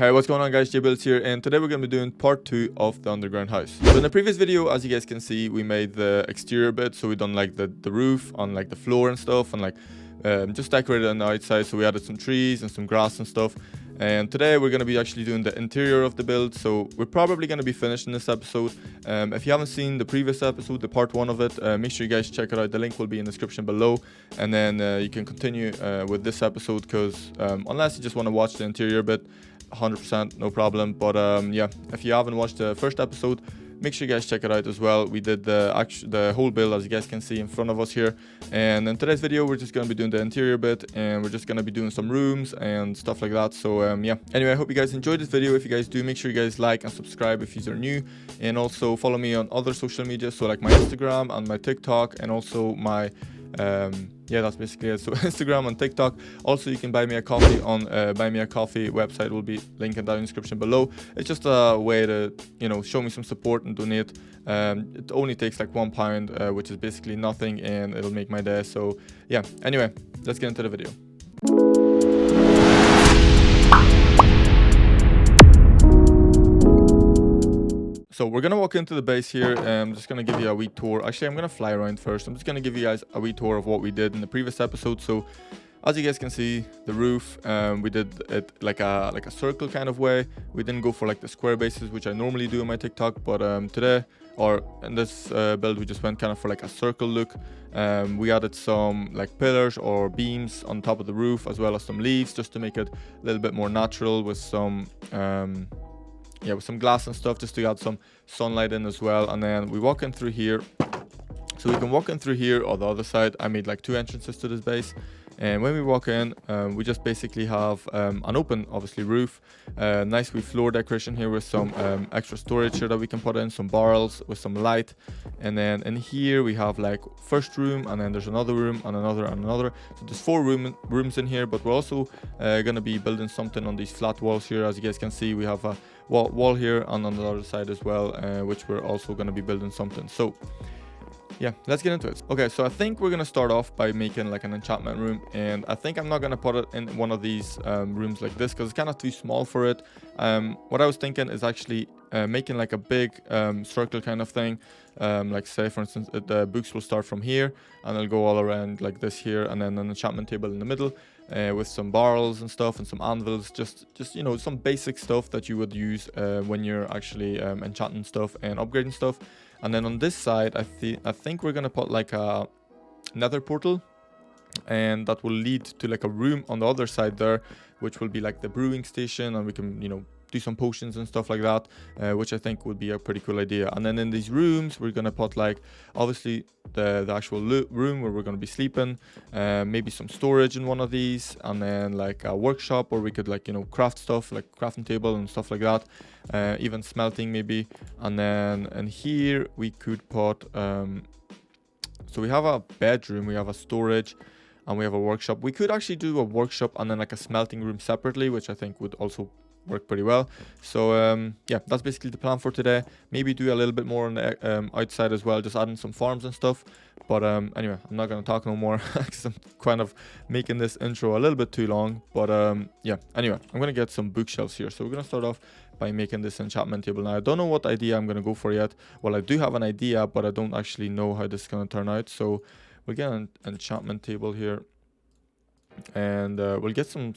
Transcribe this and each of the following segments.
Hey, what's going on guys, JBuilds here, and today we're going to be doing part 2 of the underground house. So in the previous video, as you guys can see, we made the exterior bit, so we done like the roof on like the floor and stuff, and like just decorated on the outside. So we added some trees and some grass and stuff. And today we're going to be actually doing the interior of the build, so we're probably going to be finishing this episode. If you haven't seen the previous episode, the part 1 of it, make sure you guys check it out. The link will be in the description below, and then you can continue with this episode, because unless you just want to watch the interior bit, 100% no problem. But yeah, if you haven't watched the first episode, make sure you guys check it out as well. We did the whole build, as you guys can see in front of us here. And in today's video, we're just going to be doing the interior bit, and we're just going to be doing some rooms and stuff like that. So yeah, anyway, I hope you guys enjoyed this video. If you guys do, make sure you guys like and subscribe if you are new, and also follow me on other social media, so like my Instagram and my TikTok, and also my yeah, that's basically it. So Instagram and TikTok. Also, you can buy me a coffee on buy me a coffee website, will be linked down in the description below. It's just a way to, you know, show me some support and donate. It only takes like £1, which is basically nothing, and it'll make my day. So yeah, anyway, let's get into the video. So we're gonna walk into the base here. I'm just gonna give you a wee tour. Actually, I'm gonna fly around first. I'm just gonna give you guys a wee tour of what we did in the previous episode. So as you guys can see, the roof, we did it like a circle kind of way. We didn't go for like the square bases, which I normally do in my TikTok, but today, or in this build, we just went kind of for like a circle look. We added some like pillars or beams on top of the roof, as well as some leaves, just to make it a little bit more natural, with some yeah, with some glass and stuff, just to add some sunlight in as well. And then we walk in through here, so we can walk in through here or the other side. I made like 2 entrances to this base, and when we walk in, we just basically have an open, obviously, roof. Nice wee floor decoration here with some extra storage here that we can put in, some barrels with some light. And then in here we have like first room, and then there's another room and another and another. So there's 4 rooms in here, but we're also gonna be building something on these flat walls here. As you guys can see, we have a wall here, and on the other side as well, which we're also gonna be building something. So yeah, let's get into it. Okay, so I think we're gonna start off by making like an enchantment room, and I think I'm not gonna put it in one of these rooms like this, because it's kind of too small for it. What I was thinking is actually making like a big circle kind of thing. Like say for instance, the books will start from here and they'll go all around like this here, and then an enchantment table in the middle, with some barrels and stuff and some anvils, just you know, some basic stuff that you would use when you're actually enchanting stuff and upgrading stuff. And then on this side, I think we're gonna put like a nether portal, and that will lead to like a room on the other side there, which will be like the brewing station, and we can, you know, do some potions and stuff like that, which I think would be a pretty cool idea. And then in these rooms, we're gonna put like obviously the actual room where we're gonna be sleeping, maybe some storage in one of these, and then like a workshop where we could, like, you know, craft stuff, like crafting table and stuff like that, even smelting maybe. And then in here we could put so we have a bedroom, we have a storage, and we have a workshop. We could actually do a workshop and then like a smelting room separately, which I think would also work pretty well. So yeah, that's basically the plan for today. Maybe do a little bit more on the outside as well, just adding some farms and stuff. But anyway, I'm not gonna talk no more, because I'm kind of making this intro a little bit too long. But yeah, anyway, I'm gonna get some bookshelves here. So we're gonna start off by making this enchantment table. Now I don't know what idea I'm gonna go for yet. Well, I do have an idea, but I don't actually know how this is gonna turn out. So we'll get an enchantment table here, and we'll get some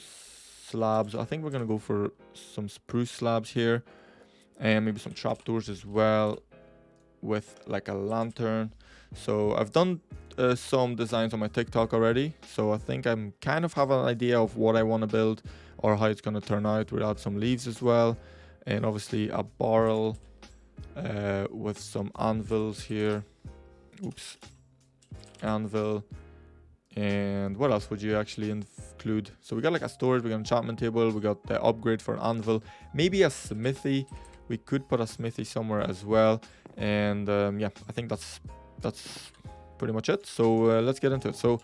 slabs. I think we're gonna go for some spruce slabs here, and maybe some trapdoors as well, with like a lantern. So I've done some designs on my TikTok already, so I think I'm kind of have an idea of what I want to build or how it's gonna turn out. We'll add some leaves as well, and obviously a barrel with some anvils here. Oops, anvil. And what else would you actually include? So we got like a storage, we got an enchantment table, we got the upgrade for an anvil, maybe a smithy. We could put a smithy somewhere as well. And yeah, I think that's pretty much it. So let's get into it. So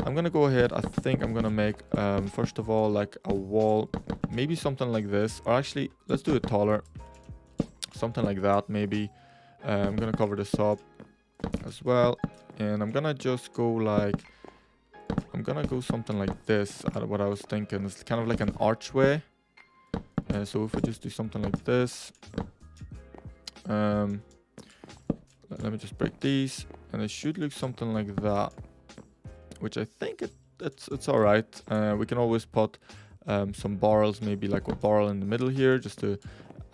I'm gonna go ahead. I think I'm gonna make first of all like a wall, maybe something like this, or actually let's do it taller, something like that maybe. I'm gonna cover this up as well, and I'm gonna just go like, I'm gonna go something like this. What I was thinking is kind of like an archway, So if we just do something like this, let me just break these, and it should look something like that, which I think it's all right. We can always put some barrels, maybe like a barrel in the middle here, just to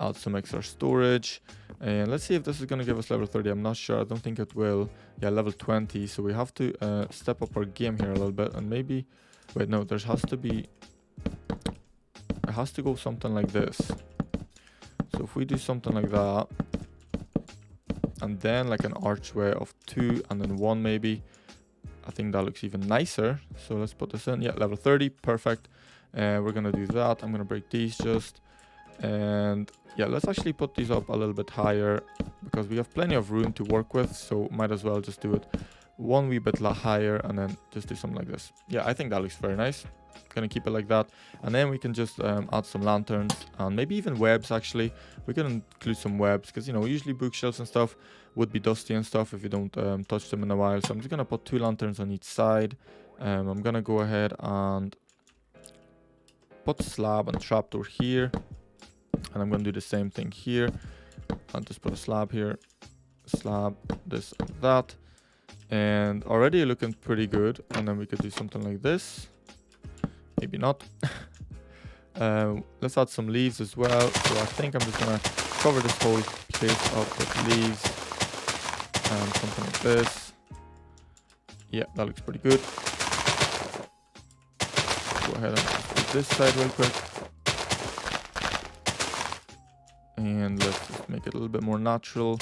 add some extra storage. And let's see if this is going to give us level 30. I'm not sure. I don't think it will. Yeah, level 20. So we have to step up our game here a little bit, and maybe, wait, no, there has to be, it has to go something like this. So if we do something like that, and then like an archway of 2 and then 1 maybe, I think that looks even nicer. So let's put this in. Yeah, level 30, perfect. We're gonna do that. I'm gonna break these just, and yeah, let's actually put these up a little bit higher because we have plenty of room to work with, so might as well just do it one wee bit higher and then just do something like this. Yeah, I think that looks very nice. Gonna keep it like that, and then we can just add some lanterns and maybe even webs. Actually, we can include some webs because, you know, usually bookshelves and stuff would be dusty and stuff if you don't touch them in a while. So I'm just gonna put 2 lanterns on each side. I'm gonna go ahead and put slab and trapdoor here, and I'm gonna do the same thing here. I'll just put a slab here, slab, this and that, and already looking pretty good. And then we could do something like this. Maybe not. Let's add some leaves as well. So I think I'm just gonna cover this whole place up with leaves and something like this. Yeah, that looks pretty good. Go ahead and do this side real quick, and let's just make it a little bit more natural.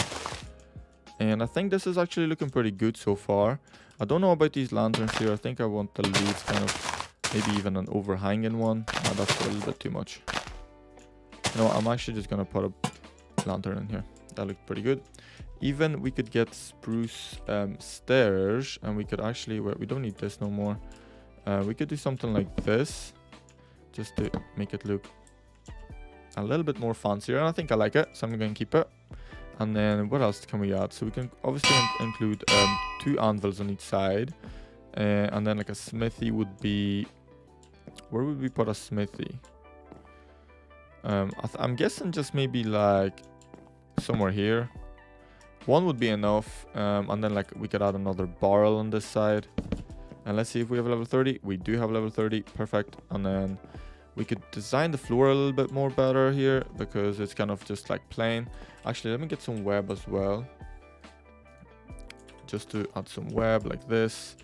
And I think this is actually looking pretty good so far. I don't know about these lanterns here. I think I want the leaves kind of, maybe even an overhanging one. Oh, that's a little bit too much. You know, I'm actually just gonna put a lantern in here. That looks pretty good. Even we could get spruce stairs, and we could actually, well, we don't need this no more. We could do something like this, just to make it look a little bit more fancier. And I think I like it, so I'm gonna keep it. And then what else can we add? So we can obviously include 2 anvils on each side. And then like a smithy would be, where would we put a smithy? I'm guessing just maybe like somewhere here. 1 would be enough. And then like we could add another barrel on this side. And let's see if we have level 30. We do have level 30, perfect. And then we could design the floor a little bit more better here because it's kind of just like plain. Actually, let me get some web as well, just to add some web like this.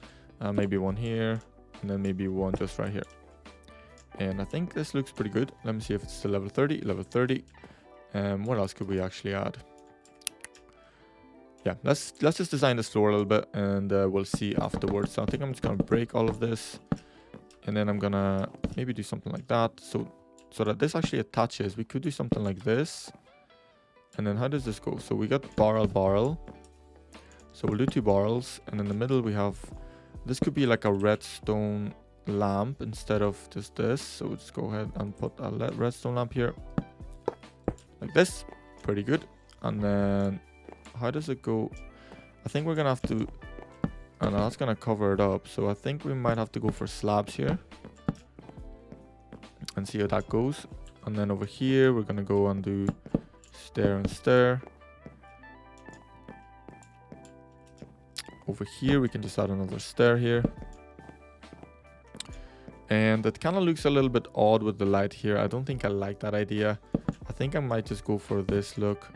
Maybe 1 here, and then maybe 1 just right here. And I think this looks pretty good. Let me see if it's still level 30. Level 30. What else could we actually add? Yeah, let's just design this floor a little bit, and we'll see afterwards. So I think I'm just gonna break all of this, and then I'm gonna maybe do something like that, so that this actually attaches. We could do something like this, and then how does this go? So we got barrel. So we'll do 2 barrels, and in the middle we have, this could be like a redstone lamp instead of just this. So we'll just go ahead and put a redstone lamp here, like this. Pretty good. And then how does it go? I think we're gonna have to, and that's gonna cover it up. So I think we might have to go for slabs here and see how that goes. And then over here we're gonna go and do stair and stair. Over here we can just add another stair here, and it kind of looks a little bit odd with the light here. I don't think I like that idea. I think I might just go for this look.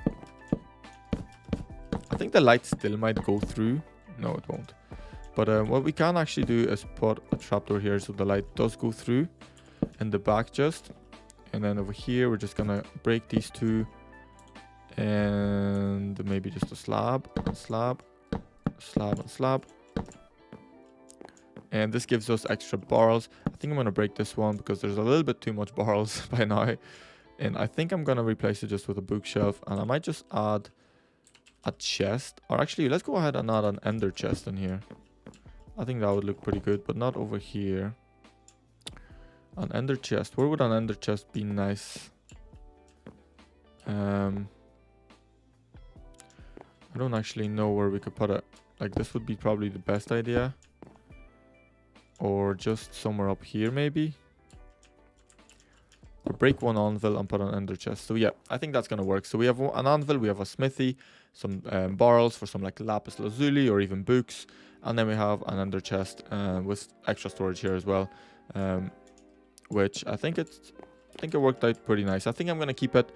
I think the light still might go through. No, it won't. But what we can actually do is put a trapdoor here so the light does go through in the back just. And then over here we're just gonna break these 2, and maybe just a slab and slab, slab and slab. And this gives us extra barrels. I think I'm gonna break this one because there's a little bit too much barrels by now. And I think I'm gonna replace it just with a bookshelf, and I might just add a chest, or actually let's go ahead and add an ender chest in here. I think that would look pretty good, but not over here. An ender chest, where would an ender chest be nice? I don't actually know where we could put it. Like this would be probably the best idea, or just somewhere up here maybe, or break one anvil and put an ender chest. So yeah, I think that's gonna work. So we have an anvil, we have a smithy, some barrels for some like lapis lazuli or even books, and then we have an ender chest with extra storage here as well, which I think it worked out pretty nice. I think I'm gonna keep it,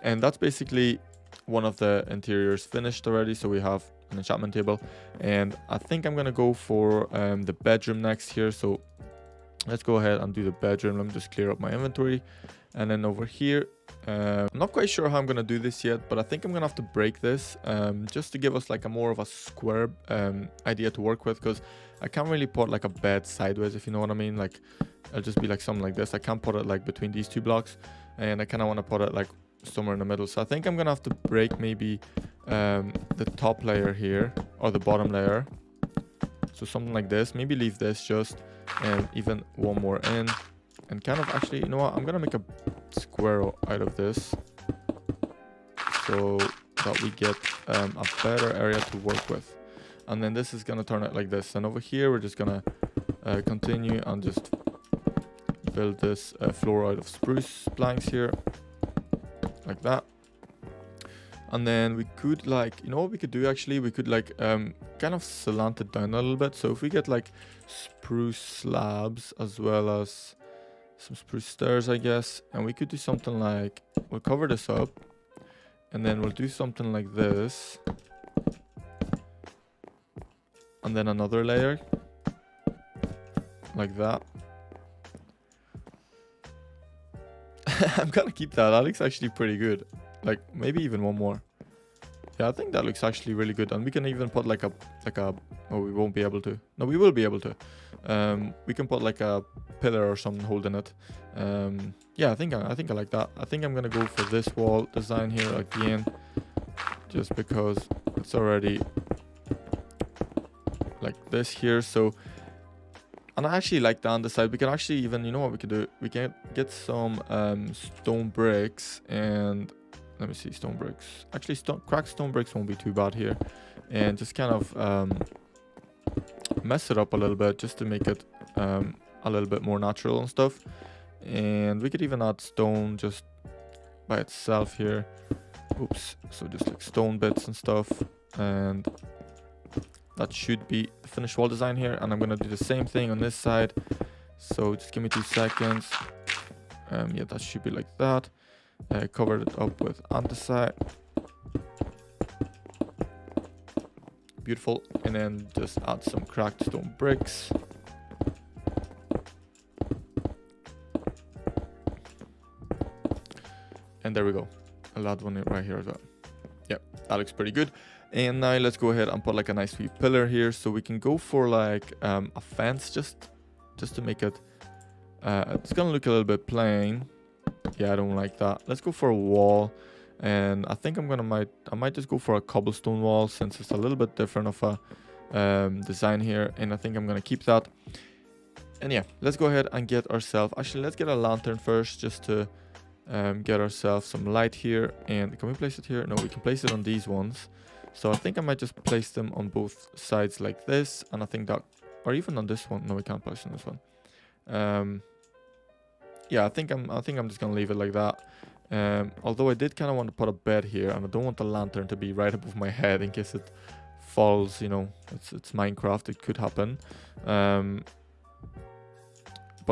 and that's basically one of the interiors finished already. So we have an enchantment table, and I think I'm gonna go for the bedroom next here. So let's go ahead and do the bedroom. Let me just clear up my inventory, and then over here, I'm not quite sure how I'm gonna do this yet, but I think I'm gonna have to break this just to give us like a more of a square idea to work with, because I can't really put like a bed sideways, if you know what I mean. Like it'll just be like something like this. I can't put it like between these two blocks, and I kind of want to put it like somewhere in the middle. So I think I'm gonna have to break maybe the top layer here, or the bottom layer, so something like this. Maybe leave this just, and even one more in, and kind of actually, you know what, I'm gonna make a square out of this so that we get a better area to work with. And then this is gonna turn out like this, and over here we're just gonna continue and just build this floor out of spruce planks here, like that. And then we could, like, you know what we could do actually, we could like kind of slant it down a little bit. So if we get like spruce slabs as well as some spruce stairs, I guess, and we could do something like, we'll cover this up, and then we'll do something like this, and then another layer like that. I'm gonna keep that. That looks actually pretty good. Like maybe even one more. Yeah, I think that looks actually really good. And we can even put like a oh, we won't be able to. No, we will be able to. We can put like a pillar or something holding it. Yeah, I think I like that. I think I'm gonna go for this wall design here again, just because it's already like this here. So, and I actually like the underside. We can actually even, you know what we could do? We can get some stone bricks, and let me see, stone bricks. Actually, cracked stone bricks won't be too bad here, and just kind of mess it up a little bit just to make it a little bit more natural and stuff. And we could even add stone just by itself here. Oops. So just like stone bits and stuff, and that should be the finished wall design here. And I'm gonna do the same thing on this side. So just give me 2 seconds. Yeah, that should be like that. Cover it up with andesite. Beautiful. And then just add some cracked stone bricks. And there we go. I'll add one right here as well. Yeah, that looks pretty good. And now let's go ahead and put like a nice wee pillar here, so we can go for like a fence just to make it. It's gonna look a little bit plain. Yeah, I don't like that. Let's go for a wall, and I think I might just go for a cobblestone wall, since it's a little bit different of a design here, and I think I'm gonna keep that. And yeah, let's go ahead and get ourselves. Actually, let's get a lantern first, just to get ourselves some light here. And can we place it here? No, we can place it on these ones. So I think I might just place them on both sides like this, and I think that, or even on this one. No, we can't place on this one. Yeah, I think I'm just gonna leave it like that. Although I did kind of want to put a bed here, and I don't want the lantern to be right above my head in case it falls. You know, it's Minecraft, it could happen. But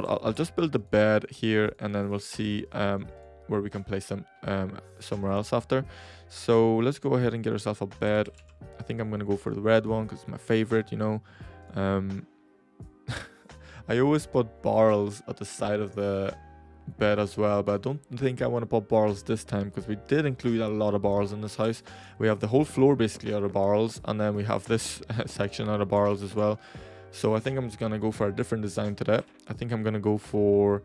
I'll just build the bed here, and then we'll see where we can place them somewhere else after. So let's go ahead and get ourselves a bed. I think I'm gonna go for the red one because it's my favorite, you know. I always put barrels at the side of the bed as well, but I don't think I want to put barrels this time, because we did include a lot of barrels in this house. We have the whole floor basically out of barrels, and then we have this section out of barrels as well. So I think I'm just gonna go for a different design today. I think I'm gonna go for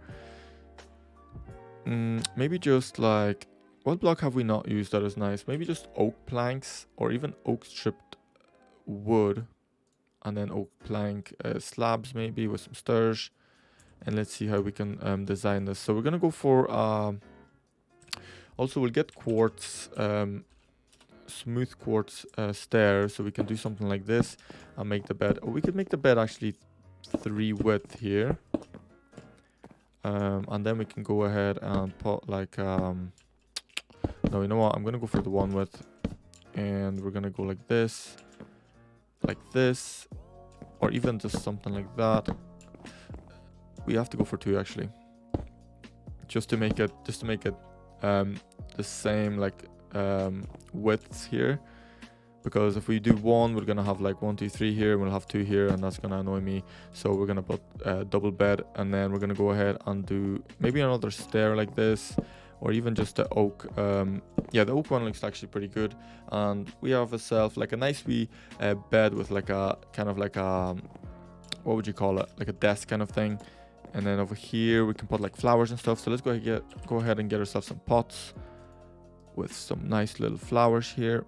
maybe just like, what block have we not used that is nice? Maybe just oak planks, or even oak stripped wood, and then oak plank slabs maybe with some stairs. And let's see how we can design this. So we're gonna go for also we'll get quartz, smooth quartz stairs, so we can do something like this and make the bed. Or we could make the bed actually 3 width here, And then we can go ahead and put like no, you know what, I'm gonna go for the one width, and we're gonna go like this, or even just something like that. We have to go for 2 actually, just to make it the same like widths here, because if we do 1, we're gonna have like 1 2 3 here, and we'll have 2 here, and that's gonna annoy me. So we're gonna put double bed, and then we're gonna go ahead and do maybe another stair like this, or even just the oak. Yeah, the oak one looks actually pretty good. And we have ourselves like a nice wee bed with like a kind of like a, what would you call it, like a desk kind of thing. And then over here we can put like flowers and stuff. So let's go ahead and get ourselves some pots with some nice little flowers here.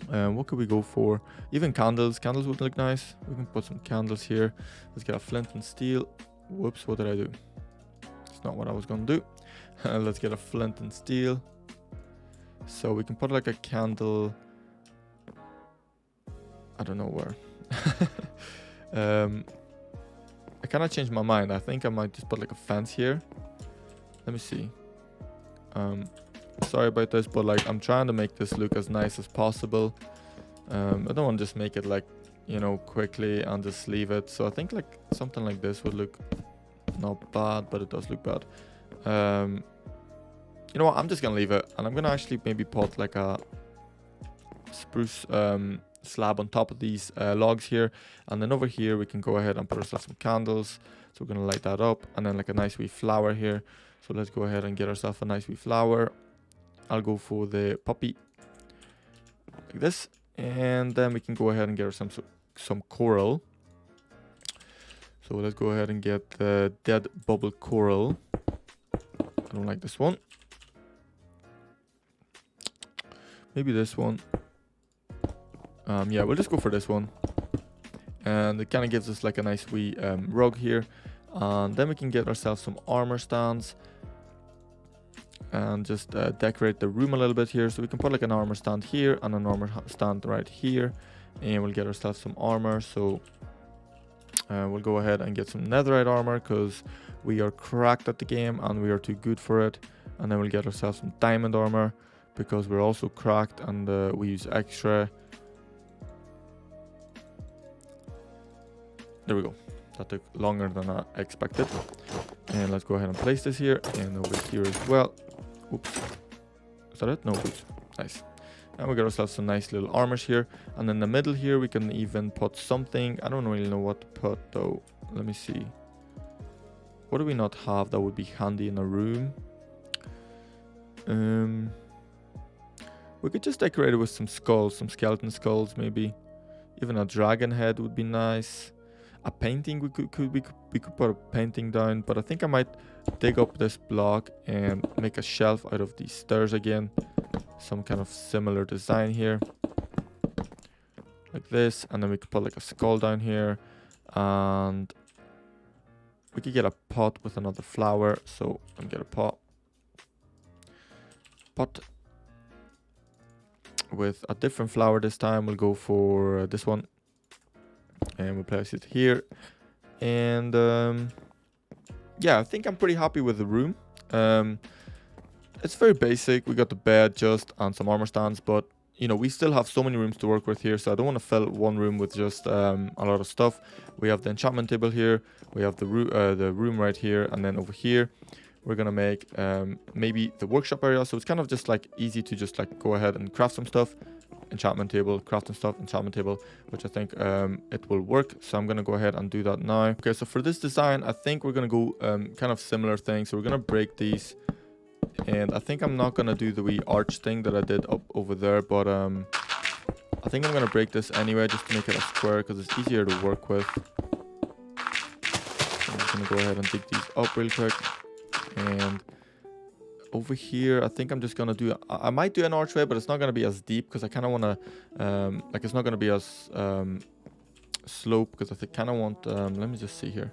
What could we go for? Even candles would look nice. We can put some candles here. Let's get a flint and steel. Whoops, what did I do? It's not what I was gonna do. Let's get a flint and steel. So we can put like a candle, I don't know where. I kind of changed my mind. I think I might just put like a fence here. Let me see. Sorry about this, but like I'm trying to make this look as nice as possible. I don't want to just make it like, you know, quickly and just leave it. So I think like something like this would look not bad, but it does look bad. You know what, I'm just gonna leave it, and I'm gonna actually maybe put like a spruce slab on top of these logs here, and then over here we can go ahead and put ourselves some candles. So we're gonna light that up, and then like a nice wee flower here. So let's go ahead and get ourselves a nice wee flower. I'll go for the poppy like this, and then we can go ahead and get ourselves some coral. So let's go ahead and get the dead bubble coral. I don't like this one. Maybe this one. Yeah, we'll just go for this one. And it kind of gives us like a nice wee rug here. And then we can get ourselves some armor stands and just decorate the room a little bit here. So we can put like an armor stand here and an armor stand right here, and we'll get ourselves some armor. So we'll go ahead and get some netherite armor, because we are cracked at the game and we are too good for it. And then we'll get ourselves some diamond armor, because we're also cracked and we use extra. There we go. That took longer than I expected. And let's go ahead and place this here, and over here as well. Oops. Is that it? No, oops. Nice. And we got ourselves some nice little armors here. And in the middle here, we can even put something. I don't really know what to put though. Let me see. What do we not have that would be handy in a room? We could just decorate it with some skulls, some skeleton skulls maybe. Even a dragon head would be nice. A painting, we could put a painting down, but I think I might dig up this block and make a shelf out of these stairs again. Some kind of similar design here, like this, and then we could put like a skull down here, and we could get a pot with another flower. So I'll get a pot with a different flower this time. We'll go for this one. And we'll place it here. And yeah, I think I'm pretty happy with the room. It's very basic. We got the bed just and some armor stands, but you know, we still have so many rooms to work with here, so I don't want to fill one room with just a lot of stuff. We have the enchantment table here, we have the room right here, and then over here we're gonna make maybe the workshop area. So it's kind of just like easy to just like go ahead and craft some stuff. Enchantment table, crafting stuff, enchantment table, which I think it will work. So I'm gonna go ahead and do that now. Okay, so for this design, I think we're gonna go kind of similar thing. So we're gonna break these, and I think I'm not gonna do the wee arch thing that I did up over there, but I think I'm gonna break this anyway, just to make it a square, because it's easier to work with. So I'm just gonna go ahead and dig these up real quick. And over here, I think I'm just gonna do, I might do an archway, but it's not gonna be as deep, because I kind of want to, like, it's not gonna be as slope, because I kind of want, let me just see here.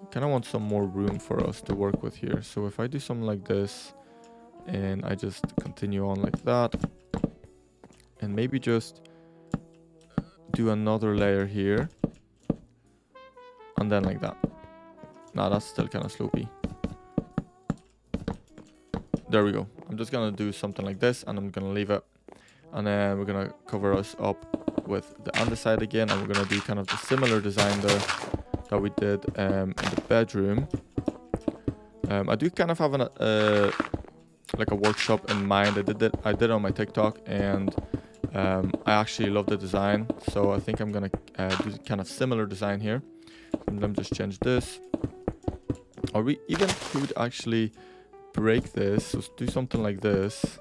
I kind of want some more room for us to work with here. So if I do something like this, and I just continue on like that, and maybe just do another layer here, and then like that. Nah, that's still kind of sloopy. There we go. I'm just gonna do something like this, and I'm gonna leave it, and then we're gonna cover us up with the underside again, and we're gonna do kind of the similar design there that we did in the bedroom. I do kind of have like a workshop in mind. I did it on my TikTok, and I actually love the design, so I think I'm gonna do kind of similar design here. And let me just change this. Or we even could actually break this, so do something like this.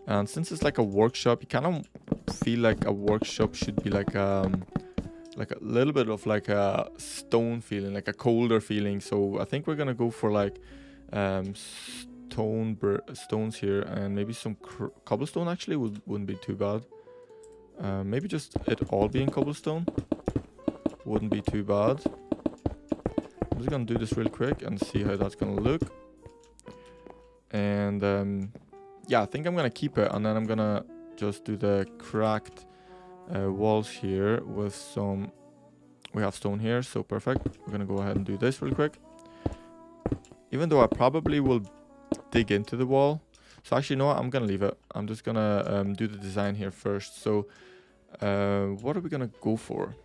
And since it's like a workshop, you kind of feel like a workshop should be like a little bit of like a stone feeling, like a colder feeling. So I think we're gonna go for like stones here, and maybe some cobblestone actually wouldn't be too bad. Maybe just it all being cobblestone wouldn't be too bad. I'm just gonna do this real quick and see how that's gonna look. And yeah, I think I'm gonna keep it, and then I'm gonna just do the cracked walls here with some. We have stone here, so perfect. We're gonna go ahead and do this real quick. Even though I probably will dig into the wall. So actually, no, I'm gonna leave it. I'm just gonna do the design here first. So what are we gonna go for?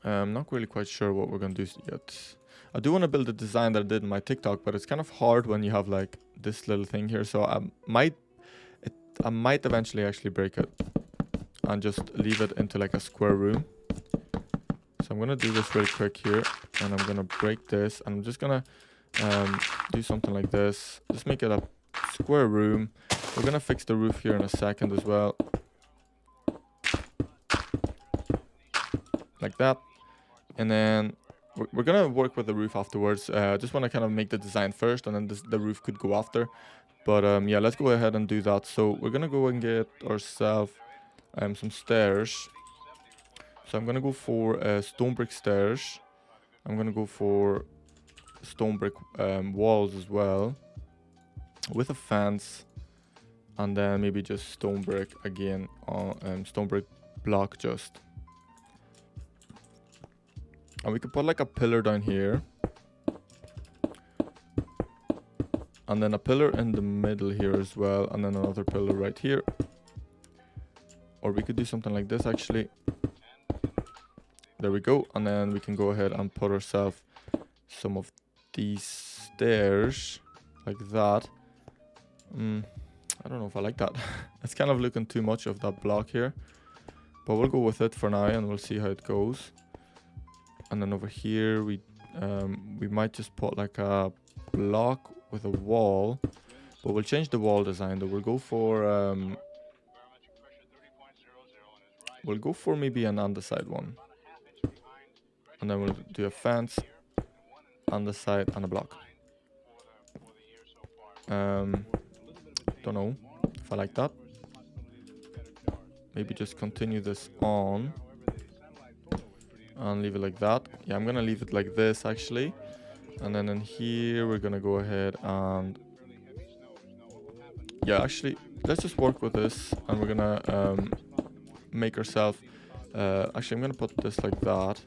I'm not really quite sure what we're gonna do yet. I do want to build a design that I did in my TikTok, but it's kind of hard when you have like this little thing here. So I might eventually actually break it and just leave it into like a square room. So I'm gonna do this really quick here, and I'm gonna break this, and I'm just gonna do something like this. Just make it a square room. We're gonna fix the roof here in a second as well, like that. And then we're gonna work with the roof afterwards. I just want to kind of make the design first, and then the roof could go after. But yeah, let's go ahead and do that. So we're gonna go and get ourselves some stairs. So I'm gonna go for stone brick stairs. I'm gonna go for stone brick walls as well, with a fence, and then maybe just stone brick again on stone brick block just. And we could put like a pillar down here, and then a pillar in the middle here as well, and then another pillar right here. Or we could do something like this actually. There we go. And then we can go ahead and put ourselves some of these stairs like that. I don't know if I like that. It's kind of looking too much of that block here, but we'll go with it for now, and we'll see how it goes. And then over here we might just put like a block with a wall, but we'll change the wall design though. We'll go for maybe an underside one, and then we'll do a fence, underside, and a block. Don't know if I like that. Maybe just continue this on and leave it like that. Yeah, I'm gonna leave it like this actually. And then in here we're gonna go ahead and yeah, actually let's just work with this, and we're gonna make ourselves actually I'm gonna put this like that,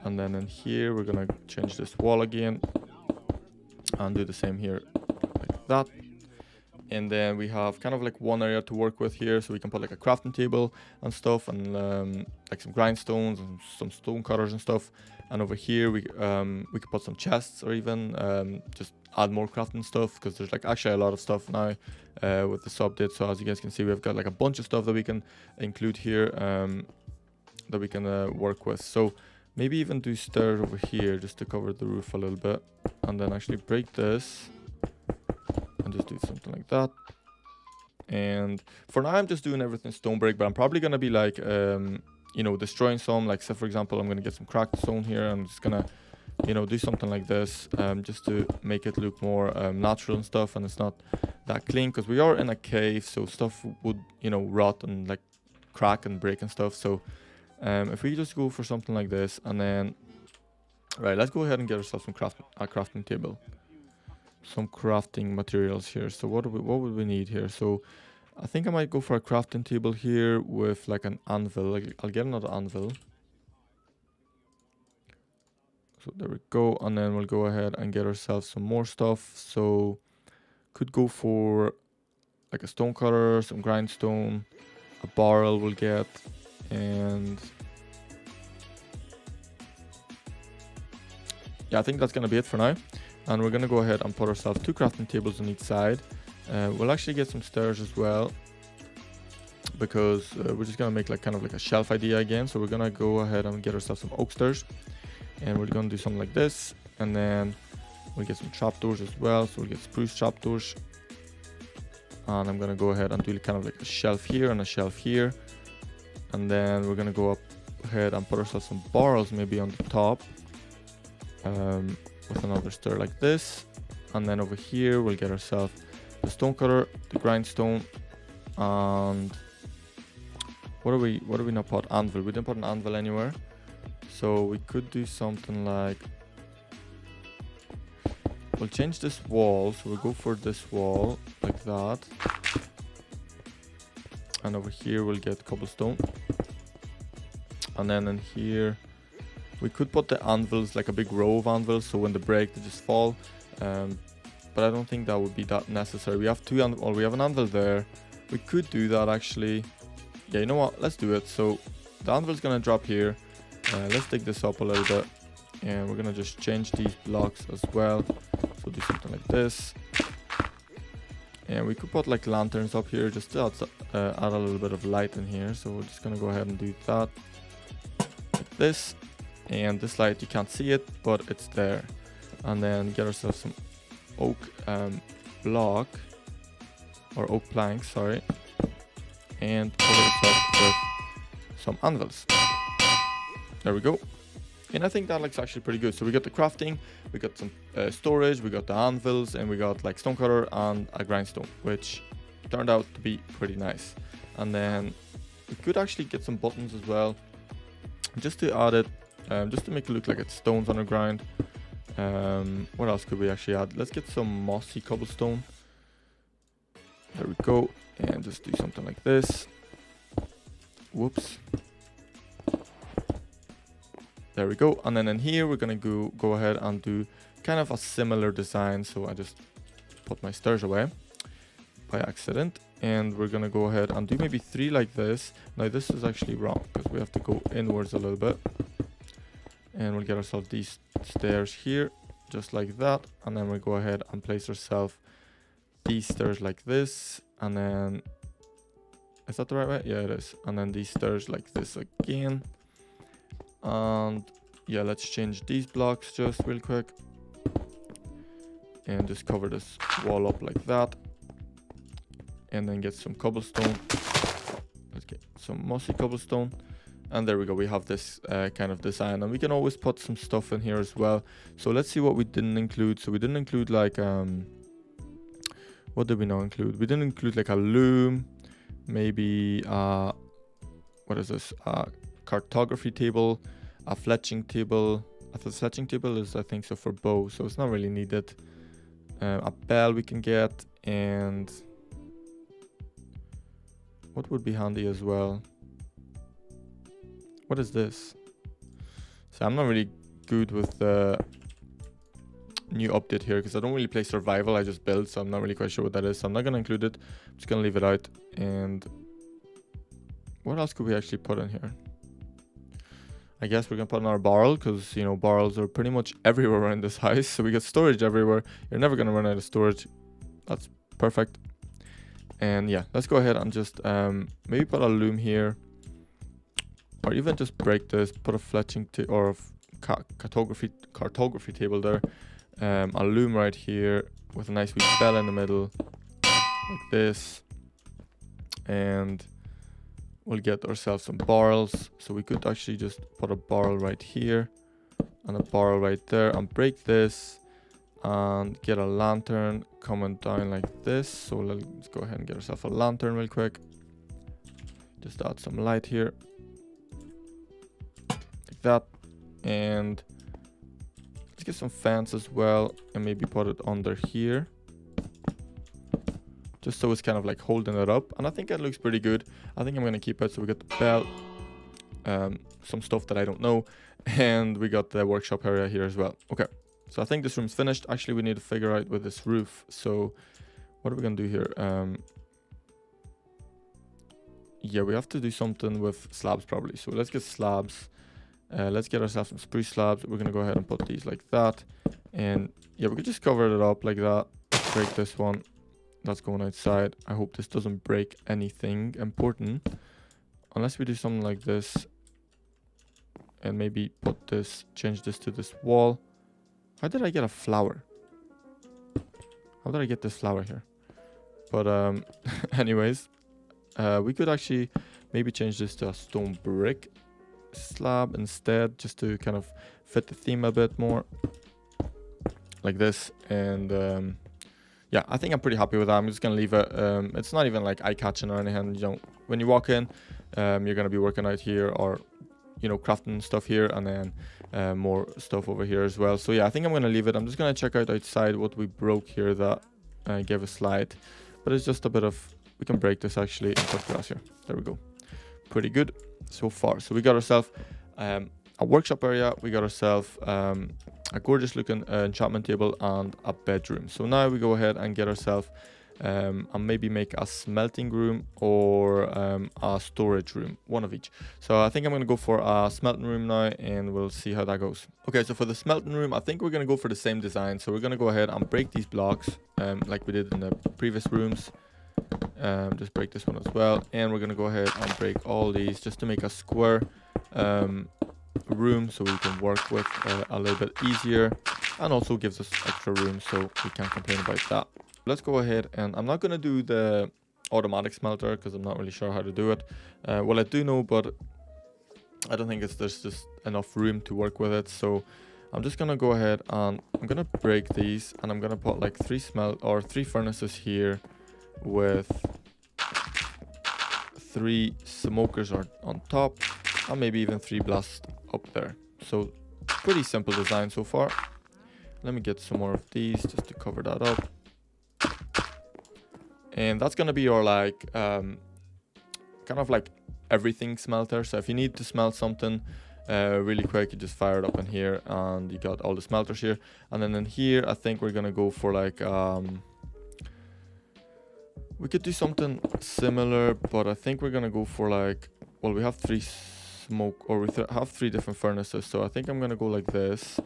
and then in here we're gonna change this wall again and do the same here like that. And then we have kind of like one area to work with here, so we can put like a crafting table and stuff, and like some grindstones and some stone cutters and stuff. And over here we could put some chests, or even just add more crafting stuff, because there's like actually a lot of stuff now with this update. So as you guys can see, we've got like a bunch of stuff that we can include here that we can work with. So maybe even do stairs over here just to cover the roof a little bit, and then actually break this and just do something like that. And for now I'm just doing everything stone brick, but I'm probably gonna be like you know, destroying some, like say for example I'm gonna get some cracked stone here. I'm just gonna, you know, do something like this just to make it look more natural and stuff, and it's not that clean, because we are in a cave, so stuff would, you know, rot and like crack and break and stuff. So if we just go for something like this, and then right, let's go ahead and get ourselves some crafting table, some crafting materials here. So what would we need here? So I think I might go for a crafting table here with like an anvil. Like, I'll get another anvil. So there we go, and then we'll go ahead and get ourselves some more stuff. So could go for like a stone cutter, some grindstone, a barrel we'll get, and yeah, I think that's gonna be it for now. And we're gonna go ahead and put ourselves 2 crafting tables on each side. We'll actually get some stairs as well, because we're just gonna make like kind of like a shelf idea again. So we're gonna go ahead and get ourselves some oak stairs, and we're gonna do something like this, and then we'll get some trapdoors as well. So we'll get spruce trapdoors, and I'm gonna go ahead and do kind of like a shelf here and a shelf here, and then we're gonna go up ahead and put ourselves some barrels maybe on the top, with another stair like this, and then over here we'll get ourselves the stone cutter, the grindstone, and what do we not put? Anvil. We didn't put an anvil anywhere, so we could do something like, we'll change this wall, so we'll go for this wall like that, and over here we'll get cobblestone, and then in here we could put the anvils, like a big row of anvils, so when they break they just fall, but I don't think that would be that necessary. We have we have an anvil there. We could do that actually. Yeah, you know what, let's do it. So the anvil's gonna drop here. Let's dig this up a little bit, and we're gonna just change these blocks as well. So do something like this, and we could put like lanterns up here just to add a little bit of light in here. So we're just gonna go ahead and do that like this, and this light, you can't see it, but it's there. And then get ourselves some oak block, or oak planks, sorry, and cover it up with some anvils. There we go. And I think that looks actually pretty good. So we got the crafting, we got some storage, we got the anvils, and we got like stone cutter and a grindstone, which turned out to be pretty nice. And then we could actually get some buttons as well, just to add it, just to make it look like it's stones on the ground. What else could we actually add? Let's get some mossy cobblestone. There we go. And just do something like this. Whoops. There we go. And then in here we're gonna go ahead and do kind of a similar design. So I just put my stairs away by accident, and we're gonna go ahead and do maybe 3 like this. Now this is actually wrong, because we have to go inwards a little bit, and we'll get ourselves these stairs here just like that, and then we'll go ahead and place ourselves these stairs like this, and then is that the right way? Yeah, it is. And then these stairs like this again, and yeah, let's change these blocks just real quick and just cover this wall up like that, and then get some cobblestone. Let's get some mossy cobblestone, and there we go. We have this kind of design, and we can always put some stuff in here as well. So let's see what we didn't include. So we didn't include like what did we not include? We didn't include like a loom, maybe what is this, a cartography table, a fletching table. The fletching table is, I think so, for bow, so it's not really needed. A bell we can get, and what would be handy as well? What is this? So I'm not really good with the new update here, because I don't really play survival, I just build, so I'm not really quite sure what that is. So I'm not gonna include it, I'm just gonna leave it out. And what else could we actually put in here? I guess we're gonna put in our barrel, because you know, barrels are pretty much everywhere around this house, so we got storage everywhere. You're never gonna run out of storage. That's perfect. And yeah, let's go ahead and just maybe put a loom here, or even just break this, put a fletching or a cartography table there, a loom right here with a nice wee bell in the middle like this, and we'll get ourselves some barrels. So we could actually just put a barrel right here and a barrel right there, and break this and get a lantern coming down like this. So let's go ahead and get ourselves a lantern real quick, just add some light here like that, and let's get some fence as well, and maybe put it under here, just so it's kind of like holding it up. And I think it looks pretty good. I think I'm gonna keep it. So we got the bell, some stuff that I don't know. And we got the workshop area here as well. Okay, so I think this room's finished. Actually, we need to figure out with this roof. So what are we gonna do here? Yeah, we have to do something with slabs probably. So let's get slabs. Let's get ourselves some spruce slabs. We're gonna go ahead and put these like that. And yeah, we could just cover it up like that. Break this one. That's going outside. I hope this doesn't break anything important. Unless we do something like this. And maybe put this, change this to this wall. How did I get a flower? How did I get this flower here? But anyways, we could actually maybe change this to a stone brick slab instead, just to kind of fit the theme a bit more. Like this. And yeah, I think I'm pretty happy with that. I'm just gonna leave it. It's not even like eye-catching or anything. You know, when you walk in, you're gonna be working out here, or you know, crafting stuff here, and then more stuff over here as well. So yeah, I think I'm gonna leave it. I'm just gonna check out outside what we broke here that gave a slide, but it's just a bit of, we can break this actually and put grass here. There we go. Pretty good so far. So we got ourselves a workshop area. We got ourselves a gorgeous looking enchantment table and a bedroom. So now we go ahead and get ourselves and maybe make a smelting room or a storage room, one of each. So I think I'm gonna go for a smelting room now, and we'll see how that goes. Okay, so for the smelting room, I think we're gonna go for the same design. So we're gonna go ahead and break these blocks like we did in the previous rooms. Just break this one as well, and we're gonna go ahead and break all these just to make a square room, so we can work with a little bit easier, and also gives us extra room, so we can't complain about that. Let's go ahead, and I'm not going to do the automatic smelter because I'm not really sure how to do it. Well, I do know, but I don't think there's just enough room to work with it. So I'm just going to go ahead and I'm going to break these, and I'm going to put like 3 furnaces here with 3 smokers on top, and maybe even 3 blasts up there. So pretty simple design so far. Let me get some more of these just to cover that up. And that's gonna be our like kind of like everything smelter. So if you need to smelt something really quick, you just fire it up in here, and you got all the smelters here. And then in here, I think we're gonna go for like we could do something similar, but I think we're gonna go for like, well, we have 3 smoke, or we have 3 different furnaces. So I think I'm gonna go like this,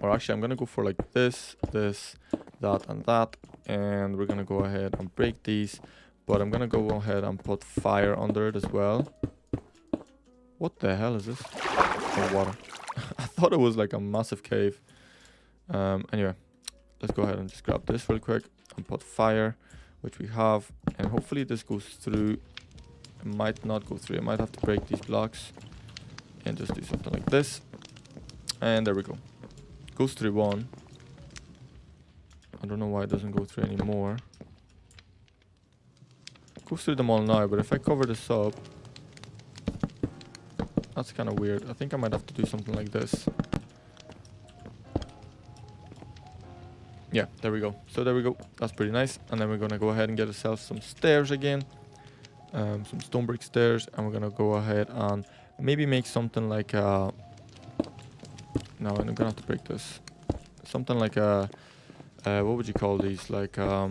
or actually I'm gonna go for like this, that, and that. And we're gonna go ahead and break these, but I'm gonna go ahead and put fire under it as well. What the hell is this? Oh, water. I thought it was like a massive cave. Anyway, let's go ahead and just grab this real quick and put fire, which we have, and hopefully this goes through. It might not go through. I might have to break these blocks and just do something like this, and there we go. Goes through one. I don't know why it doesn't go through anymore. Goes through them all now, but if I cover this up, that's kind of weird. I think I might have to do something like this. Yeah, there we go. So there we go. That's pretty nice. And then we're gonna go ahead and get ourselves some stairs again, some stone brick stairs, and we're gonna go ahead and maybe make something like a. No, I'm gonna have to break this. Something like a. What would you call these? Like I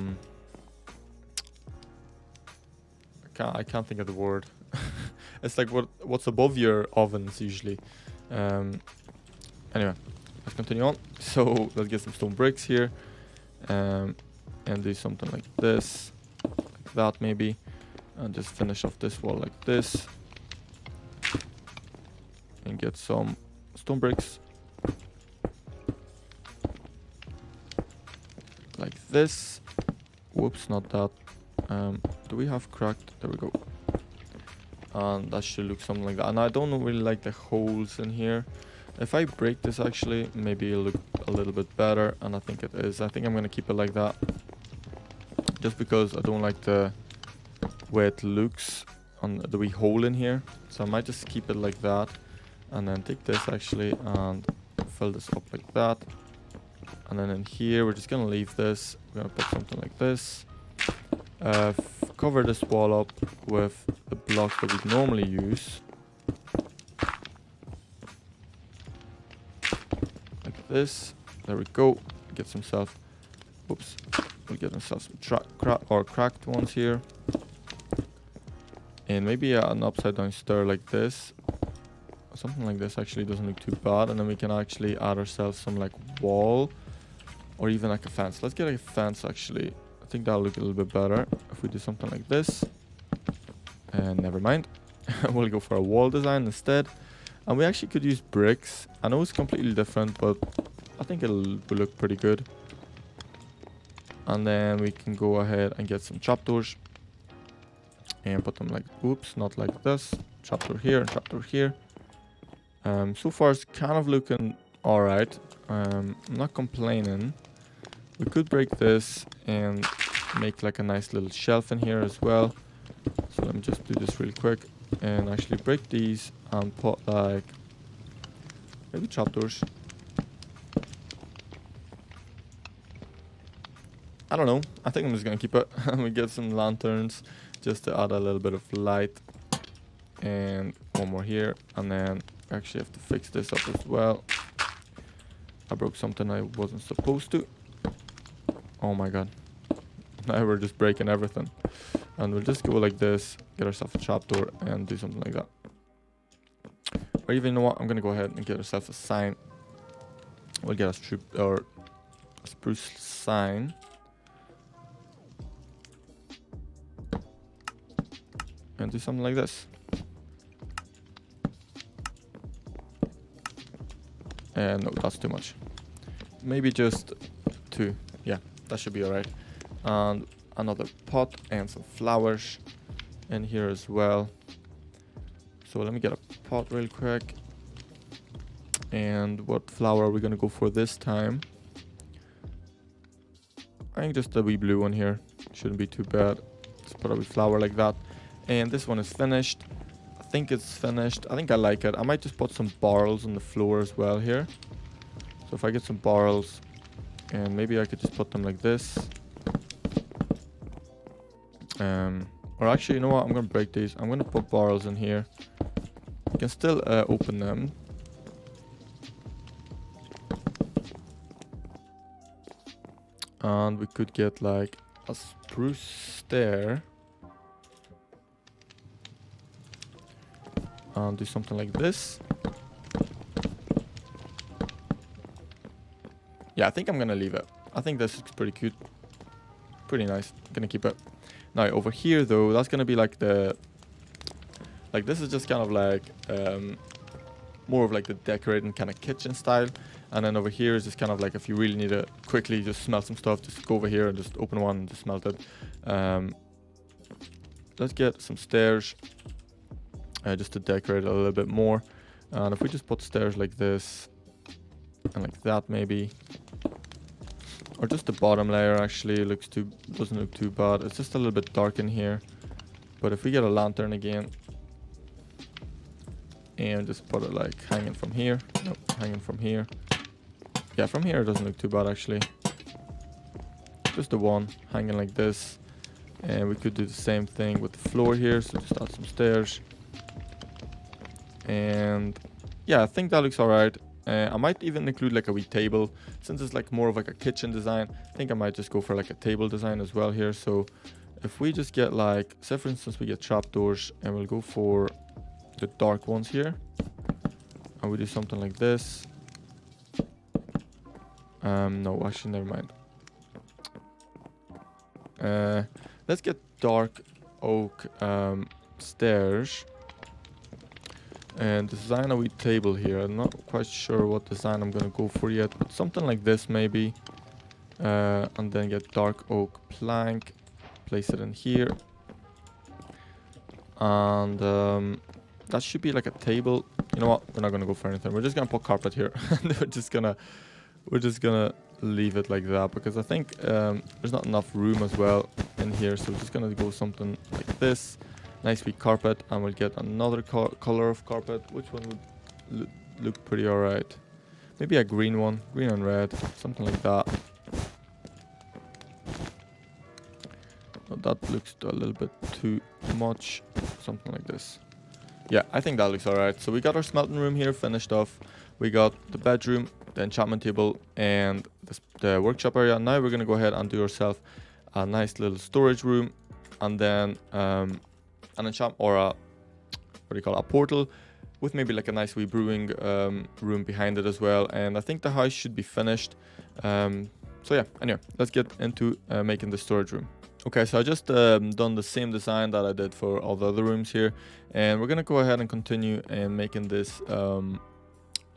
can't think of the word. It's like what's above your ovens usually. Anyway, let's continue on. So let's get some stone bricks here, and do something like this, like that maybe, and just finish off this wall like this, and get some stone bricks. Like this. Whoops, not that. Do we have cracked? There we go. And that should look something like that. And I don't really like the holes in here. If I break this, actually, maybe it'll look a little bit better. And I think it is. I think I'm gonna keep it like that, just because I don't like the way it looks on the wee hole in here. So I might just keep it like that, and then take this actually and fill this up like that. And then in here, we're just gonna leave this. We're gonna put something like this. Cover this wall up with the blocks that we normally use. this. There we go. Get himself. Oops. We'll get himself some cracked ones here. And maybe an upside down stair like this. Something like this actually doesn't look too bad. And then we can actually add ourselves some like wall. Or even like a fence. Let's get a fence actually. I think that'll look a little bit better if we do something like this. And never mind. We'll go for a wall design instead. And we actually could use bricks. I know it's completely different, but I think will look pretty good. And then we can go ahead and get some trapdoors. And put them like, oops, not like this. Trapdoor here and trapdoor here. So far it's kind of looking alright. I'm not complaining. We could break this and make like a nice little shelf in here as well. So let me just do this really quick and actually break these and put like maybe trapdoors. I don't know. I think I'm just gonna keep it. We get some lanterns just to add a little bit of light. And one more here. And then I actually have to fix this up as well. I broke something I wasn't supposed to. Oh my god. Now we're just breaking everything. And we'll just go like this, get ourselves a trapdoor and do something like that. Or even, you know what, I'm gonna go ahead and get ourselves a sign. We'll get a spruce sign. And do something like this. And no, that's too much. Maybe just 2. Yeah, that should be alright. And another pot and some flowers in here as well. So let me get a pot real quick. And what flower are we gonna go for this time? I think just a wee blue one here. Shouldn't be too bad. Let's put a wee flower like that. And this one is finished. I think it's finished. I think I like it. I might just put some barrels on the floor as well here. So if I get some barrels, and maybe I could just put them like this. Or actually, you know what? I'm going to break these. I'm going to put barrels in here. You can still open them. And we could get like a spruce stair. And do something like this. Yeah, I think I'm gonna leave it. I think this looks pretty cute. Pretty nice. Gonna keep it. Now over here though, that's gonna be like the... Like this is just kind of like... more of like the decorating kind of kitchen style. And then over here is just kind of like if you really need to quickly just smelt some stuff, just go over here and just open one and just smelt it. Let's get some stairs. Just to decorate it a little bit more. And if we just put stairs like this and like that maybe, or just the bottom layer actually doesn't look too bad. It's just a little bit dark in here, but if we get a lantern again and just put it like hanging from here, nope, hanging from here, yeah, from here it doesn't look too bad actually. Just the one hanging like this, and we could do the same thing with the floor here, so just add some stairs. And yeah, I think that looks alright. I might even include like a wee table, since it's like more of like a kitchen design. I think I might just go for like a table design as well here. So if we just get like, say for instance we get trapdoors, and we'll go for the dark ones here, and we do something like this. No, actually never mind. Let's get dark oak stairs. And design a wee table here. I'm not quite sure what design I'm gonna go for yet, but something like this maybe. And then get dark oak plank, place it in here. And that should be like a table. You know what? We're not gonna go for anything. We're just gonna put carpet here. we're just gonna leave it like that, because I think there's not enough room as well in here. So we're just gonna go something like this. Nice wee carpet, and we'll get another color of carpet. Which one would look pretty alright? Maybe a green one, green and red, something like that. No, that looks a little bit too much. Something like this. Yeah, I think that looks alright. So we got our smelting room here finished off. We got the bedroom the enchantment table and the workshop area. Now we're gonna go ahead and do ourselves a nice little storage room, and then an enchant or a a portal with maybe like a nice wee brewing room behind it as well. And I think the house should be finished. So yeah, anyway, let's get into making the storage room. Okay, so I just done the same design that I did for all the other rooms here, and we're gonna go ahead and continue and making this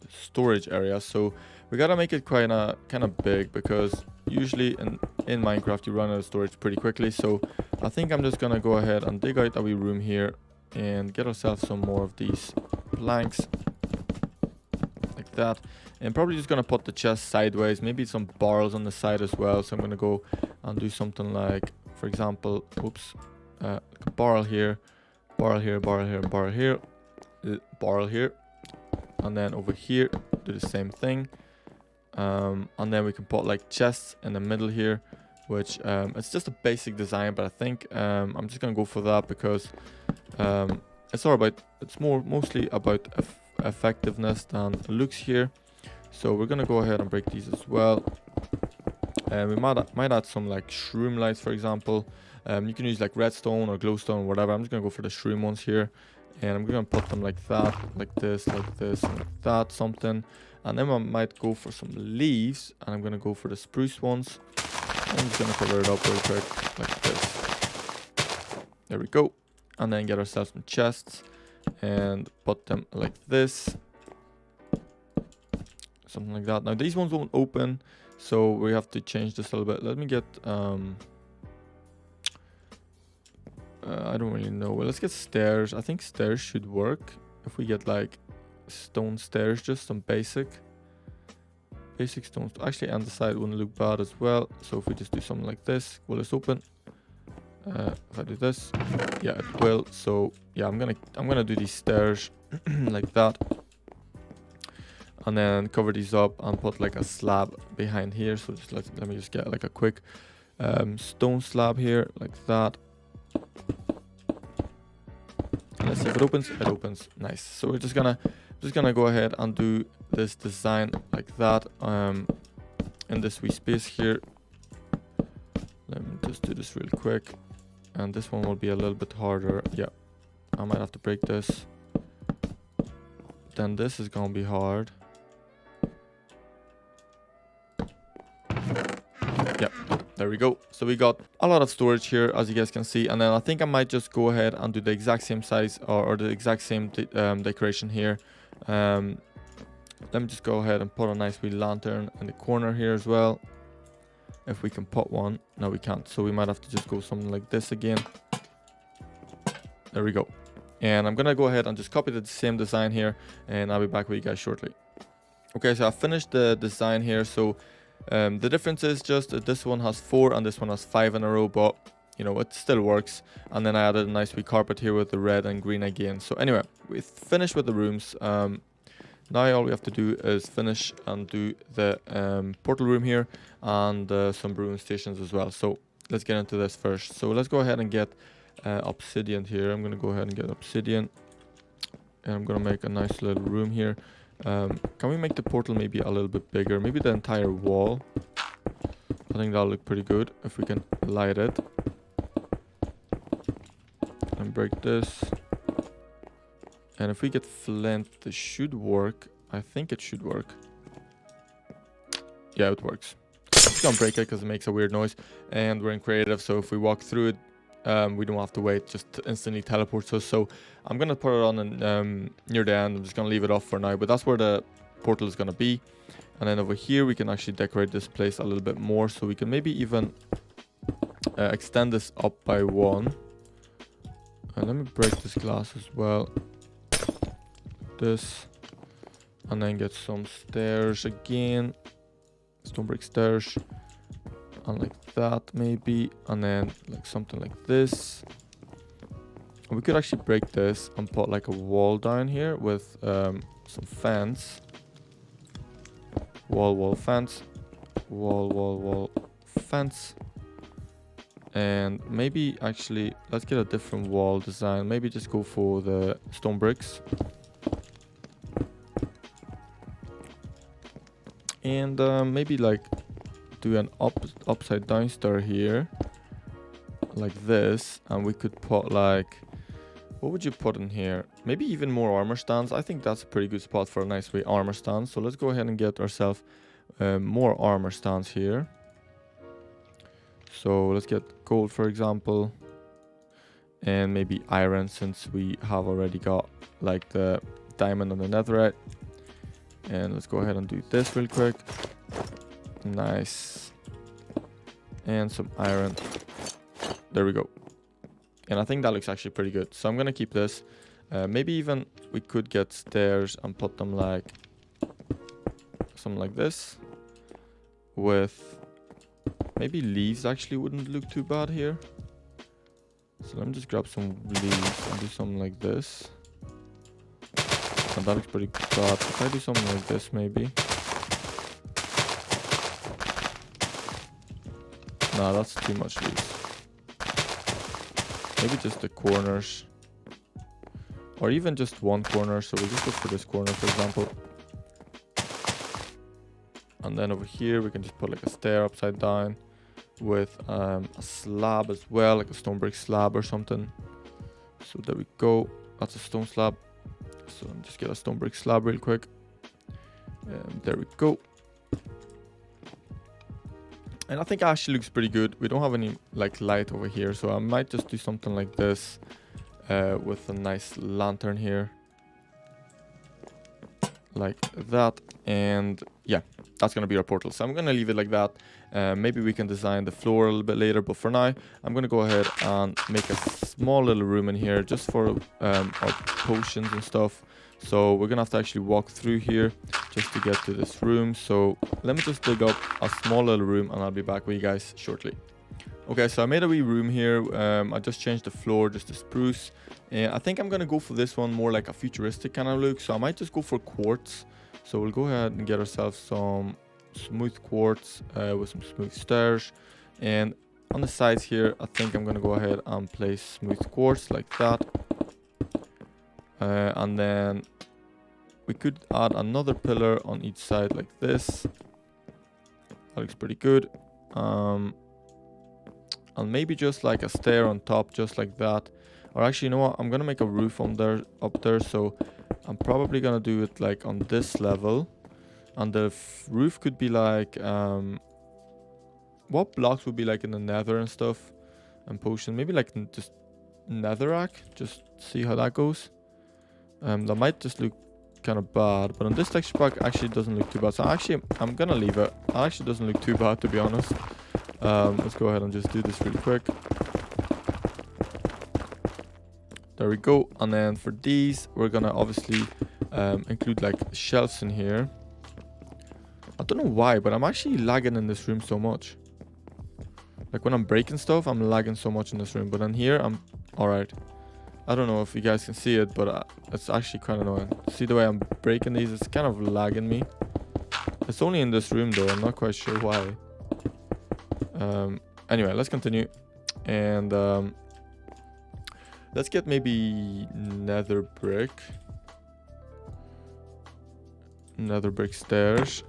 storage area. So we gotta make it kind of big, because usually in Minecraft you run out of storage pretty quickly. So I think I'm just gonna go ahead and dig out a wee room here and get ourselves some more of these planks like that, and probably just gonna put the chest sideways, maybe some barrels on the side as well. So I'm gonna go and do something like, for example, a barrel here, barrel here, barrel here, barrel here, barrel here, and then over here do the same thing. And then we can put like chests in the middle here, which it's just a basic design, but I think I'm just gonna go for that because it's mostly about effectiveness than looks here. So we're gonna go ahead and break these as well. And we might add some like shroom lights, for example. You can use like redstone or glowstone or whatever. I'm just gonna go for the shroom ones here, and I'm gonna put them like that, like this, and like that, something. And then I might go for some leaves, and I'm gonna go for the spruce ones. I'm just gonna cover it up real quick like this. There we go. And then get ourselves some chests and put them like this, something like that. Now these ones won't open, so we have to change this a little bit. Let me get I don't really know. Well, let's get stairs. I think stairs should work if we get like stone stairs, just some basic stones. Actually, on the side wouldn't look bad as well. So if we just do something like this, will this open? If I do this, yeah, it will. So yeah, I'm gonna do these stairs like that, and then cover these up and put like a slab behind here. So just let me just get like a quick stone slab here like that. And let's see if it opens. It opens. Nice. So we're just gonna go ahead and do this design like that in this wee space here. Let me just do this really quick, and this one will be a little bit harder. Yeah, I might have to break this. Then this is gonna be hard. Yeah, there we go. So we got a lot of storage here, as you guys can see. And then I think I might just go ahead and do the exact same size or the exact same decoration here. Let me just go ahead and put a nice wee lantern in the corner here as well. If we can put one. No, we can't. So we might have to just go something like this again. There we go. And I'm gonna go ahead and just copy the same design here, and I'll be back with you guys shortly. Okay, so I finished the design here. So the difference is just that this one has 4 and this one has 5 in a row, but you know, it still works. And then I added a nice wee carpet here with the red and green again. So anyway, we finished with the rooms. Now all we have to do is finish and do the portal room here and some brewing stations as well. So let's get into this first. So let's go ahead and get obsidian here. I'm gonna go ahead and get obsidian, and I'm gonna make a nice little room here. Can we make the portal maybe a little bit bigger? Maybe the entire wall. I think that'll look pretty good if we can light it. And break this. And if we get flint, this should work. I think it should work. Yeah, it works. I'm just gonna break it because it makes a weird noise. And we're in creative, so if we walk through it, we don't have to wait, just instantly teleports us. So I'm gonna put it on near the end. I'm just gonna leave it off for now, but that's where the portal is gonna be. And then over here we can actually decorate this place a little bit more, so we can maybe even extend this up by 1. And let me break this glass as well. This, and then get some stairs again, stone brick stairs, and like that maybe, and then like something like this. And we could actually break this and put like a wall down here with some fence. Wall fence, wall fence. And maybe actually let's get a different wall design. Maybe just go for the stone bricks. And maybe like do an upside down stair here, like this. And we could put like, what would you put in here? Maybe even more armor stands. I think that's a pretty good spot for a nice way armor stand. So let's go ahead and get ourselves more armor stands here. So let's get gold, for example, and maybe iron, since we have already got like the diamond and the netherite. And let's go ahead and do this real quick. Nice. And some iron. There we go. And I think that looks actually pretty good. So I'm gonna keep this. Maybe even we could get stairs and put them like something like this, with maybe leaves. Actually wouldn't look too bad here. So let me just grab some leaves and do something like this. And that looks pretty bad. If I do something like this, maybe. Nah, that's too much leaves. Maybe just the corners. Or even just one corner. So we'll just go for this corner, for example. And then over here, we can just put like a stair upside down with a slab as well, like a stone brick slab or something. So there we go. That's a stone slab. So let me just get a stone brick slab real quick. There we go. And I think it actually looks pretty good. We don't have any like light over here, so I might just do something like this with a nice lantern here, like that. And yeah, that's gonna be our portal. So I'm gonna leave it like that. Maybe we can design the floor a little bit later, but for now I'm gonna go ahead and make a small little room in here just for our potions and stuff. So we're gonna have to actually walk through here just to get to this room. So let me just dig up a small little room and I'll be back with you guys shortly. Okay, so I made a wee room here. I just changed the floor just to spruce. And I think I'm gonna go for this one more like a futuristic kind of look. So I might just go for quartz. So we'll go ahead and get ourselves some smooth quartz with some smooth stairs. And on the sides here, I think I'm gonna go ahead and place smooth quartz like that. And then we could add another pillar on each side like this. That looks pretty good. And maybe just like a stair on top, just like that. Or actually, you know what? I'm gonna make a roof on there, up there. So I'm probably gonna do it like on this level. And the roof could be like, what blocks would be like in the nether and stuff, and potion? Maybe like just netherrack. Just see how that goes. That might just look kind of bad, but on this texture pack actually doesn't look too bad. So actually I'm gonna leave it. It actually doesn't look too bad, to be honest. Let's go ahead and just do this really quick. There we go. And then for these, we're gonna obviously include like shelves in here. I don't know why, but I'm actually lagging in this room so much. Like when I'm breaking stuff, I'm lagging so much in this room, but in here I'm alright. I don't know if you guys can see it, but it's actually kind of annoying. See the way I'm breaking these? It's kind of lagging me. It's only in this room though. I'm not quite sure why. Anyway, let's continue. And let's get maybe nether brick stairs.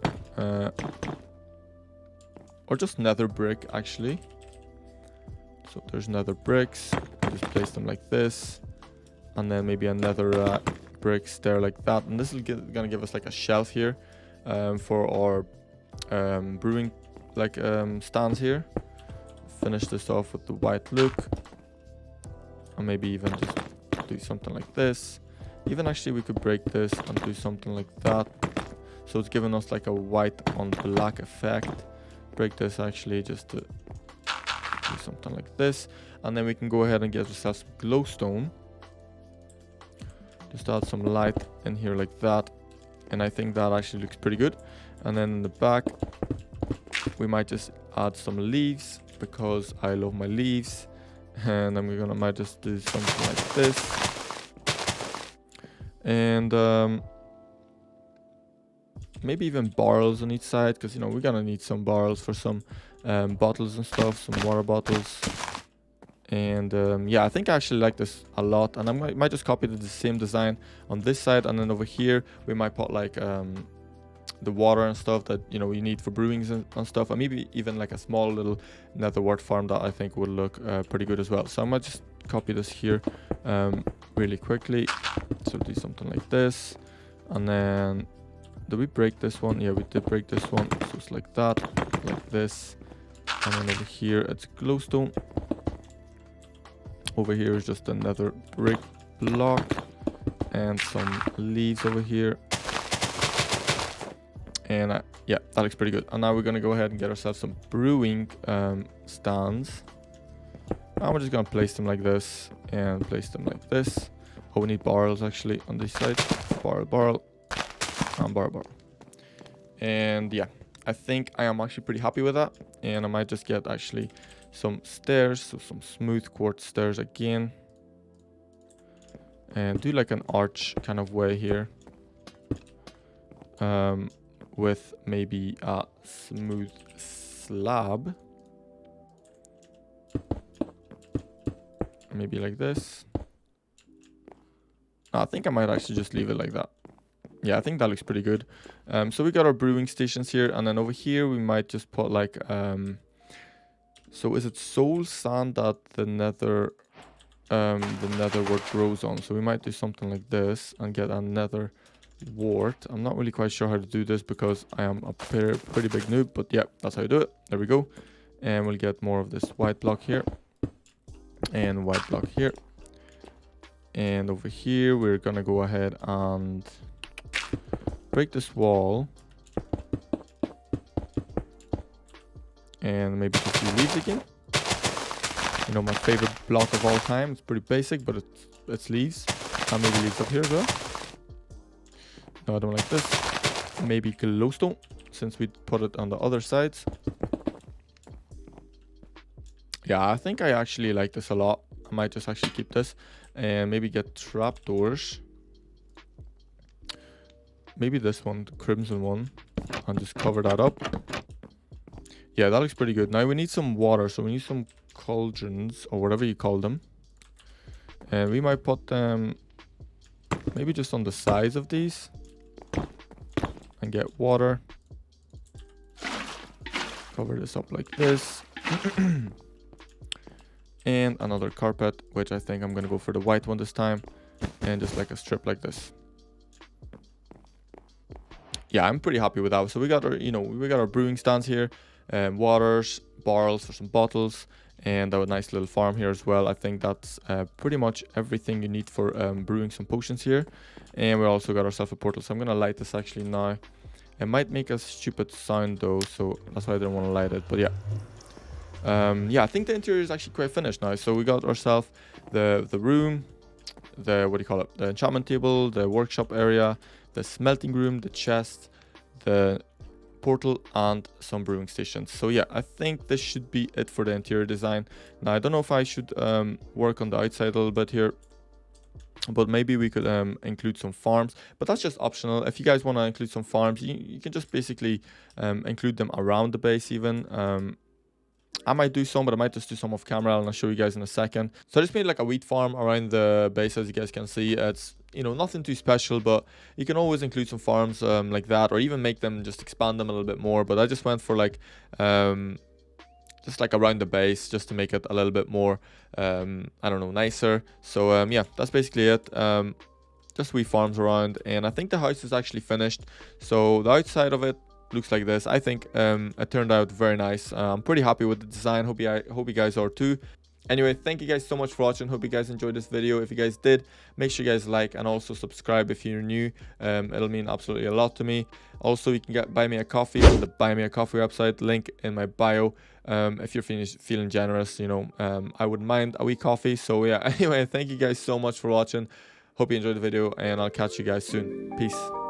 Or just nether brick, actually. So there's nether bricks. Just place them like this, and then maybe another brick stair like that. And this is gonna give us like a shelf here for our brewing like stands here. Finish this off with the white look, and maybe even just do something like this. Even actually we could break this and do something like that, so it's giving us like a white on black effect. Break this actually just to do something like this, and then we can go ahead and get ourselves some glowstone. Just add some light in here like that, and I think that actually looks pretty good. And then in the back we might just add some leaves, because I love my leaves. And then we're might just do something like this. And maybe even barrels on each side, because you know we're gonna need some barrels for some bottles and stuff, some water bottles. And yeah, I think I actually like this a lot, and I might just copy the same design on this side, and then over here we might put like the water and stuff that you need for brewings and stuff, and maybe even like a small little nether wart farm that I think would look pretty good as well. So I might just copy this here really quickly. So do something like this, and then did we break this one? Yeah, we did break this one. So it's like that, like this, and then over here it's glowstone. Over here is just another brick block and some leaves over here. And yeah, that looks pretty good. And now we're gonna go ahead and get ourselves some brewing stands. And we're just gonna place them like this and place them like this. Oh, we need barrels actually on this side. Barrel, and barrel. And yeah, I think I am actually pretty happy with that. And I might just get actually some stairs, so some smooth quartz stairs again. And do like an arch kind of way here. With maybe a smooth slab. Maybe like this. I think I might actually just leave it like that. Yeah, I think that looks pretty good. So we got our brewing stations here, and then over here we might just put like so is it soul sand that the nether wart grows on? So we might do something like this and get a nether wart. I'm not really quite sure how to do this because I am a pretty big noob, but yeah, that's how you do it. There we go. And we'll get more of this white block here and white block here. And over here we're gonna go ahead and break this wall and maybe just do leaves again. You know, my favorite block of all time. It's pretty basic, but it's leaves. And maybe leaves up here as well. No, I don't like this. Maybe glowstone, since we put it on the other sides. Yeah, I think I actually like this a lot. I might just actually keep this and maybe get trapdoors. Maybe this one, the crimson one, and just cover that up. Yeah, that looks pretty good. Now we need some water, so we need some cauldrons or whatever you call them. And we might put them maybe just on the sides of these and get water. Cover this up like this. And another carpet, which I think I'm gonna go for the white one this time, and just like a strip like this. Yeah, I'm pretty happy with that. So we got our, we got our brewing stands here, waters, barrels for some bottles, and a nice little farm here as well. I think that's pretty much everything you need for brewing some potions here. And we also got ourselves a portal. So I'm gonna light this actually now. It might make a stupid sound though, so that's why I didn't want to light it. But yeah. Yeah, I think the interior is actually quite finished now. So we got ourselves the room, the the enchantment table, the workshop area, the smelting room, the chest, the portal, and some brewing stations. So yeah, I think this should be it for the interior design. Now I don't know if I should work on the outside a little bit here, but maybe we could include some farms, but that's just optional. If you guys want to include some farms, you can just basically include them around the base even. I might do some, but I might just do some off camera, and I'll show you guys in a second. So I just made like a wheat farm around the base, as you guys can see. It's, nothing too special, but you can always include some farms like that, or even make them, just expand them a little bit more. But I just went for like, just like around the base, just to make it a little bit more, I don't know, nicer. So yeah, that's basically it. Just wheat farms around, and I think the house is actually finished. So the outside of it looks like this. I think it turned out very nice. I'm pretty happy with the design. Hope you guys are too. Anyway, thank you guys so much for watching. Hope you guys enjoyed this video. If you guys did, make sure you guys like and also subscribe if you're new. It'll mean absolutely a lot to me. Also, you can buy me a coffee on the Buy Me a Coffee website, link in my bio. If you're feeling generous, I wouldn't mind a wee coffee. So yeah, anyway, thank you guys so much for watching. Hope you enjoyed the video, and I'll catch you guys soon. Peace.